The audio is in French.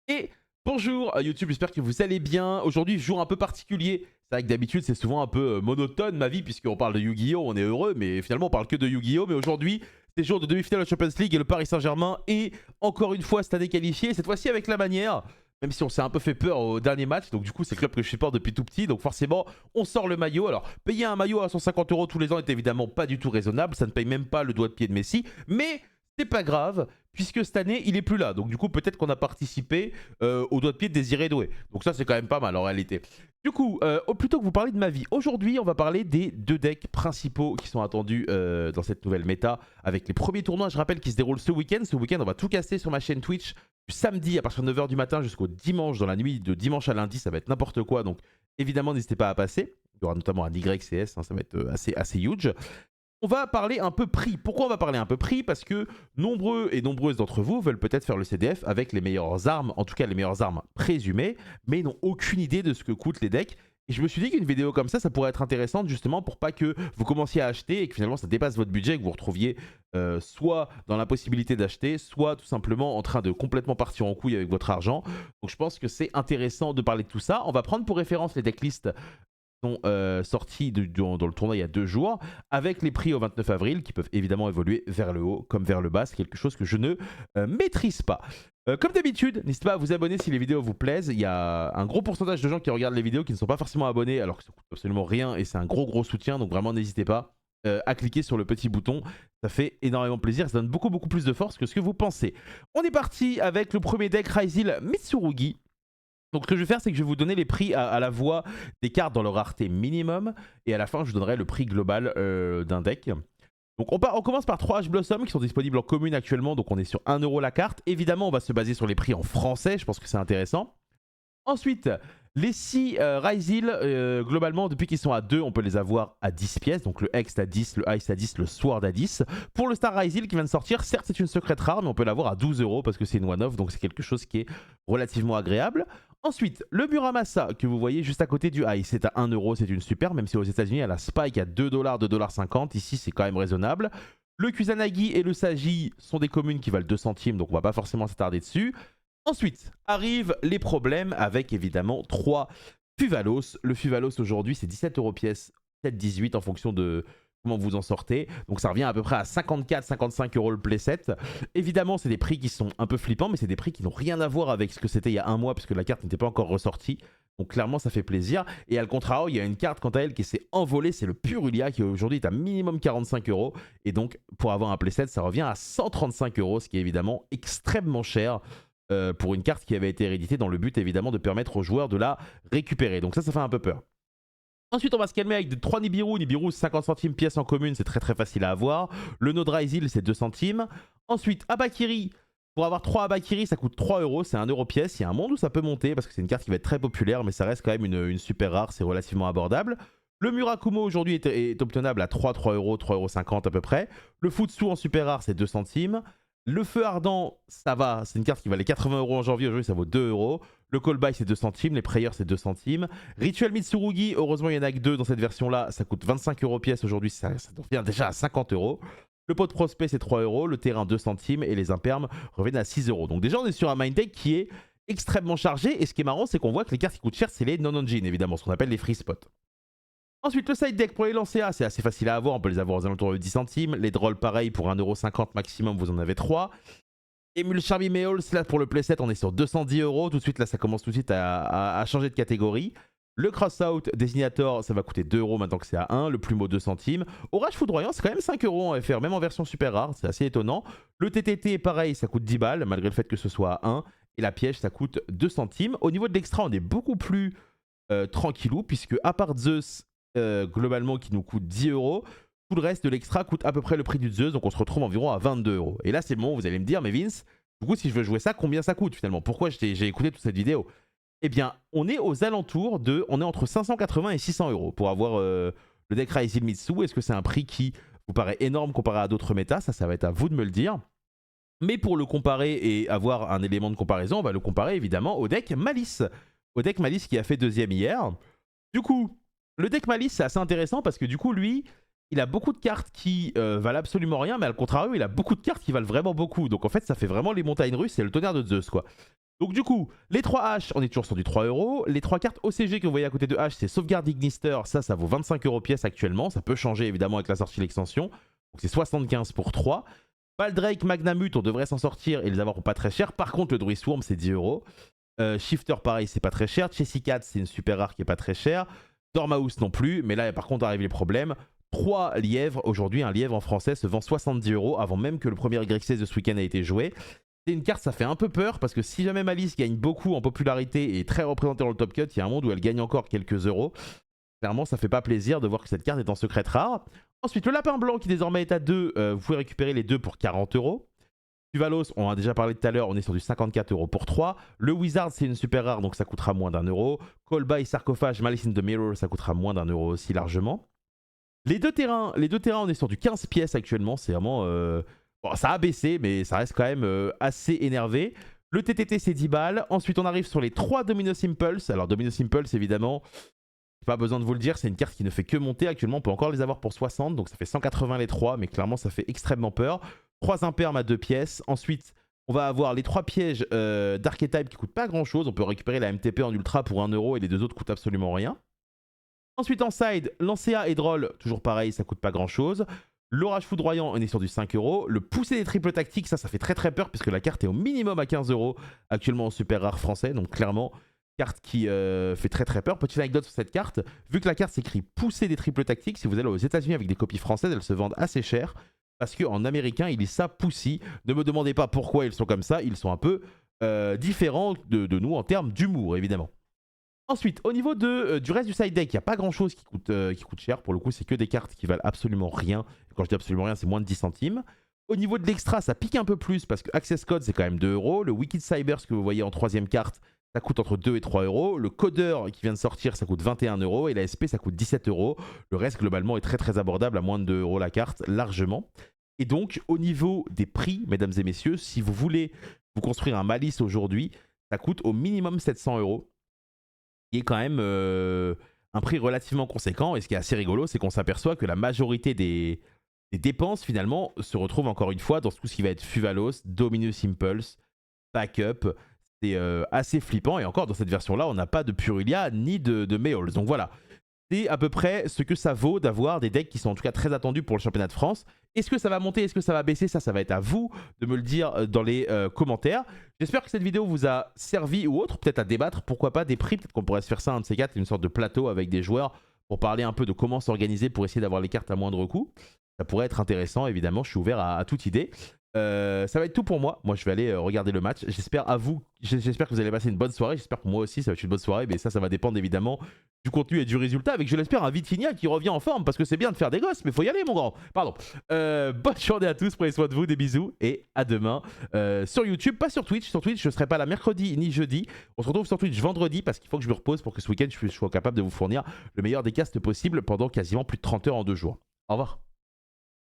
Et bonjour YouTube, j'espère que vous allez bien. Aujourd'hui, jour un peu particulier. C'est vrai que d'habitude, c'est souvent un peu monotone ma vie, puisqu'on parle de Yu-Gi-Oh! On est heureux, mais finalement, on parle que de Yu-Gi-Oh! Mais aujourd'hui, c'est jour de demi-finale de Champions League et le Paris Saint-Germain est encore une fois cette année qualifié. Cette fois-ci avec la manière, même si on s'est un peu fait peur au dernier match. Donc, du coup, c'est le club que je supporte depuis tout petit. Donc, forcément, on sort le maillot. Alors, payer un maillot à 150 € tous les ans est évidemment pas du tout raisonnable. Ça ne paye même pas le doigt de pied de Messi. Mais c'est pas grave, puisque cette année, il est plus là. Donc, du coup, peut-être qu'on a participé au doigt de pied de Désiré Doué. Donc, ça, c'est quand même pas mal en réalité. Du coup, plutôt que vous parler de ma vie, aujourd'hui, on va parler des deux decks principaux qui sont attendus dans cette nouvelle méta avec les premiers tournois. Je rappelle qu'ils se déroulent ce week-end. Ce week-end, on va tout casser sur ma chaîne Twitch du samedi à partir de 9 h du matin jusqu'au dimanche, dans la nuit de dimanche à lundi. Ça va être n'importe quoi. Donc, évidemment, n'hésitez pas à passer. Il y aura notamment un YCS, hein, ça va être assez huge. On va parler un peu prix. Pourquoi on va parler un peu prix? Parce que nombreux et nombreuses d'entre vous veulent peut-être faire le CDF avec les meilleures armes, en tout cas les meilleures armes présumées, mais n'ont aucune idée de ce que coûtent les decks. Et je me suis dit qu'une vidéo comme ça pourrait être intéressante justement pour pas que vous commenciez à acheter et que finalement ça dépasse votre budget et que vous vous retrouviez soit dans l'impossibilité d'acheter, soit tout simplement en train de complètement partir en couille avec votre argent. Donc je pense que c'est intéressant de parler de tout ça. On va prendre pour référence les decklists sont sortis dans le tournoi il y a 2 jours, avec les prix au 29 avril qui peuvent évidemment évoluer vers le haut comme vers le bas. C'est quelque chose que je ne maîtrise pas. Comme d'habitude, n'hésitez pas à vous abonner si les vidéos vous plaisent. Il y a un gros pourcentage de gens qui regardent les vidéos qui ne sont pas forcément abonnés alors que ça coûte absolument rien et c'est un gros soutien. Donc vraiment n'hésitez pas à cliquer sur le petit bouton. Ça fait énormément plaisir. Ça donne beaucoup plus de force que ce que vous pensez. On est parti avec le premier deck Ryzeal Mitsurugi. Donc ce que je vais faire, c'est que je vais vous donner les prix à la voix des cartes dans leur rareté minimum. Et à la fin, je vous donnerai le prix global d'un deck. Donc on commence par 3 H Blossom qui sont disponibles en commune actuellement. Donc on est sur 1 € la carte. Évidemment, on va se baser sur les prix en français. Je pense que c'est intéressant. Ensuite, les 6 Ryzeal, globalement, depuis qu'ils sont à 2, on peut les avoir à 10 pièces. Donc le Hext à 10, le Ice à 10, le Sword à 10. Pour le Star Ryzeal qui vient de sortir, certes c'est une secrète rare, mais on peut l'avoir à 12 € parce que c'est une one-off. Donc c'est quelque chose qui est relativement agréable. Ensuite, le Muramasa que vous voyez juste à côté du Ice, c'est à 1 €, c'est une super, même si aux États-Unis elle a Spike à 2 $, 2,50 $. Ici c'est quand même raisonnable. Le Kusanagi et le Sagi sont des communes qui valent 2 centimes, donc on va pas forcément s'attarder dessus. Ensuite, arrivent les problèmes avec évidemment 3 Fuvalos. Le Fuvalos aujourd'hui, c'est 17 € pièce, peut-être 18 en fonction de comment vous en sortez. Donc ça revient à peu près à 54-55 € le playset. Évidemment, c'est des prix qui sont un peu flippants, mais c'est des prix qui n'ont rien à voir avec ce que c'était il y a un mois, puisque la carte n'était pas encore ressortie. Donc clairement, ça fait plaisir. Et à le contrario, il y a une carte quant à elle qui s'est envolée, c'est le Purulia, qui aujourd'hui est à minimum 45 €. Et donc, pour avoir un playset, ça revient à 135 €, ce qui est évidemment extrêmement cher. Pour une carte qui avait été héréditée dans le but évidemment de permettre aux joueurs de la récupérer. Donc ça fait un peu peur. Ensuite, on va se calmer avec 3 Nibiru. Nibiru, 50 centimes pièce en commune, c'est très facile à avoir. Le Node Ryzeal, c'est 2 centimes. Ensuite, Abakiri. Pour avoir 3 Abakiri, ça coûte 3 €, c'est 1 € pièce. Il y a un monde où ça peut monter parce que c'est une carte qui va être très populaire, mais ça reste quand même une super rare, c'est relativement abordable. Le Murakumo aujourd'hui est obtenable à 3 €, 3,50 € à peu près. Le Futsu en super rare, c'est 2 centimes. Le Feu Ardent, ça va, c'est une carte qui valait 80 € en janvier, aujourd'hui ça vaut 2 €. Le Call By c'est 2 centimes, les Prayers c'est 2 centimes. Rituel Mitsurugi, heureusement il y en a que 2 dans cette version là, ça coûte 25 € pièce, aujourd'hui ça revient déjà à 50 €. Le Pot de Prospect c'est 3 €, le Terrain 2 centimes et les Impermes reviennent à 6 €. Donc déjà on est sur un mind deck qui est extrêmement chargé et ce qui est marrant c'est qu'on voit que les cartes qui coûtent cher c'est les non-engine évidemment, ce qu'on appelle les free spots. Ensuite, le side deck pour les lancer A, c'est assez facile à avoir. On peut les avoir aux alentours de 10 centimes. Les drôles, pareil, pour 1,50 € maximum, vous en avez 3. Emule Charmy Meols, là pour le playset, on est sur 210 €. Tout de suite, là, ça commence tout de suite à changer de catégorie. Le Crossout Designator, ça va coûter 2 € maintenant que c'est à 1. Le Plumeau, 2 centimes. Orage Foudroyant, c'est quand même 5 € en FR, même en version super rare. C'est assez étonnant. Le TTT, pareil, ça coûte 10 balles, malgré le fait que ce soit à 1. Et la piège, ça coûte 2 centimes. Au niveau de l'extra, on est beaucoup plus tranquillou, puisque à part Zeus, globalement qui nous coûte 10 €. Tout le reste de l'extra coûte à peu près le prix du Zeus, donc on se retrouve environ à 22 €. Et là, c'est le moment où vous allez me dire, mais Vince, du coup, si je veux jouer ça, combien ça coûte finalement? Pourquoi j'ai écouté toute cette vidéo? Eh bien, on est aux alentours de. On est entre 580 et 600 € pour avoir le deck Ryzeal Mitsu. Est-ce que c'est un prix qui vous paraît énorme comparé à d'autres métas? Ça va être à vous de me le dire. Mais pour le comparer et avoir un élément de comparaison, on va le comparer évidemment au deck Malice. Au deck Malice qui a fait 2e hier. Du coup. Le deck Malice, c'est assez intéressant parce que du coup, lui, il a beaucoup de cartes qui valent absolument rien, mais à le contrario, il a beaucoup de cartes qui valent vraiment beaucoup. Donc en fait, ça fait vraiment les montagnes russes et le tonnerre de Zeus, quoi. Donc du coup, les 3 H, on est toujours sur du 3 euros. Les 3 cartes OCG que vous voyez à côté de H, c'est Sauvegarde Ignister. Ça vaut 25 euros pièce actuellement. Ça peut changer évidemment avec la sortie de l'extension. Donc c'est 75 pour 3. Baldrake, Magnamut, on devrait s'en sortir et les avoir pour pas très cher. Par contre, le Druid Swarm, c'est 10 euros. Shifter, pareil, c'est pas très cher. Chessy Cat, c'est une super rare qui est pas très chère. Dormouse non plus. Mais là, par contre, arrivent les problèmes. 3 lièvres. Aujourd'hui, un lièvre en français se vend 70 euros avant même que le premier YXS de ce week-end ait été joué. C'est une carte, ça fait un peu peur parce que si jamais Malice gagne beaucoup en popularité et est très représentée dans le top cut, il y a un monde où elle gagne encore quelques euros. Clairement, ça fait pas plaisir de voir que cette carte est en secrète rare. Ensuite, le lapin blanc qui désormais est à 2, vous pouvez récupérer les 2 pour 40 euros. Tuvalos, on en a déjà parlé tout à l'heure, on est sur du 54 euros pour 3. Le Wizard, c'est une super rare, donc ça coûtera moins d'1 euro. Kolba et Sarcophage, Malice in the Mirror, ça coûtera moins d'1 euro aussi largement. Les deux terrains, on est sur du 15 pièces actuellement, c'est vraiment... Bon, ça a baissé, mais ça reste quand même assez énervé. Le TTT, c'est 10 balles. Ensuite, on arrive sur les 3 Dominus Impulse. Alors, Dominus Impulse, évidemment, pas besoin de vous le dire, c'est une carte qui ne fait que monter. Actuellement, on peut encore les avoir pour 60, donc ça fait 180 les 3, mais clairement, ça fait extrêmement peur. 3 impermes à 2 pièces. Ensuite, on va avoir les 3 pièges d'Archetype qui coûtent pas grand-chose. On peut récupérer la MTP en ultra pour 1 euro et les 2 autres coûtent absolument rien. Ensuite, en side, Lancea et Droll, toujours pareil, ça coûte pas grand-chose. L'orage foudroyant, on est sur du 5 euros. Le pousser des triples tactiques, ça fait très peur puisque la carte est au minimum à 15 euros actuellement en super rare français. Donc clairement, carte qui fait très peur. Petite anecdote sur cette carte, vu que la carte s'écrit pousser des triples tactiques, si vous allez aux États-Unis avec des copies françaises, elles se vendent assez cher parce qu'en américain, il est ça Pussy. Ne me demandez pas pourquoi ils sont comme ça, ils sont un peu différents de nous en termes d'humour évidemment. Ensuite, au niveau du reste du side deck, il n'y a pas grand chose qui coûte cher. Pour le coup, c'est que des cartes qui valent absolument rien. Et quand je dis absolument rien, c'est moins de 10 centimes. Au niveau de l'extra, ça pique un peu plus parce que Access Code, c'est quand même 2 euros. Le Wicked Cyber, ce que vous voyez en 3ème carte, ça coûte entre 2 et 3 euros. Le Codeur qui vient de sortir, ça coûte 21 euros. Et la SP, ça coûte 17 euros. Le reste, globalement, est très abordable à moins de 2 euros la carte, largement. Et donc, au niveau des prix, mesdames et messieurs, si vous voulez vous construire un Malice aujourd'hui, ça coûte au minimum 700 euros. Qui est quand même un prix relativement conséquent. Et ce qui est assez rigolo, c'est qu'on s'aperçoit que la majorité des dépenses, finalement, se retrouvent encore une fois dans tout ce qui va être Fuvalos, Dominus Impulse, Backup. C'est assez flippant. Et encore, dans cette version-là, on n'a pas de Purulia ni de Meols. Donc voilà, c'est à peu près ce que ça vaut d'avoir des decks qui sont en tout cas très attendus pour le championnat de France. Est-ce que ça va monter? Est-ce que ça va baisser? Ça va être à vous de me le dire dans les commentaires. J'espère que cette vidéo vous a servi ou autre, peut-être à débattre, pourquoi pas des prix. Peut-être qu'on pourrait se faire ça un de ces quatre, une sorte de plateau avec des joueurs pour parler un peu de comment s'organiser pour essayer d'avoir les cartes à moindre coût. Ça pourrait être intéressant, évidemment, je suis ouvert à toute idée. Ça va être tout pour moi. Moi, je vais aller regarder le match. J'espère que vous allez passer une bonne soirée. J'espère que moi aussi, ça va être une bonne soirée. Mais ça va dépendre évidemment du contenu et du résultat. Avec, je l'espère, un Vitinha qui revient en forme parce que c'est bien de faire des gosses, mais faut y aller, mon grand. Pardon. Bonne journée à tous. Prenez soin de vous. Des bisous et à demain sur YouTube, pas sur Twitch. Sur Twitch, je ne serai pas là mercredi ni jeudi. On se retrouve sur Twitch vendredi parce qu'il faut que je me repose pour que ce week-end, je sois capable de vous fournir le meilleur des casts possible pendant quasiment plus de 30 heures en 2 jours. Au revoir.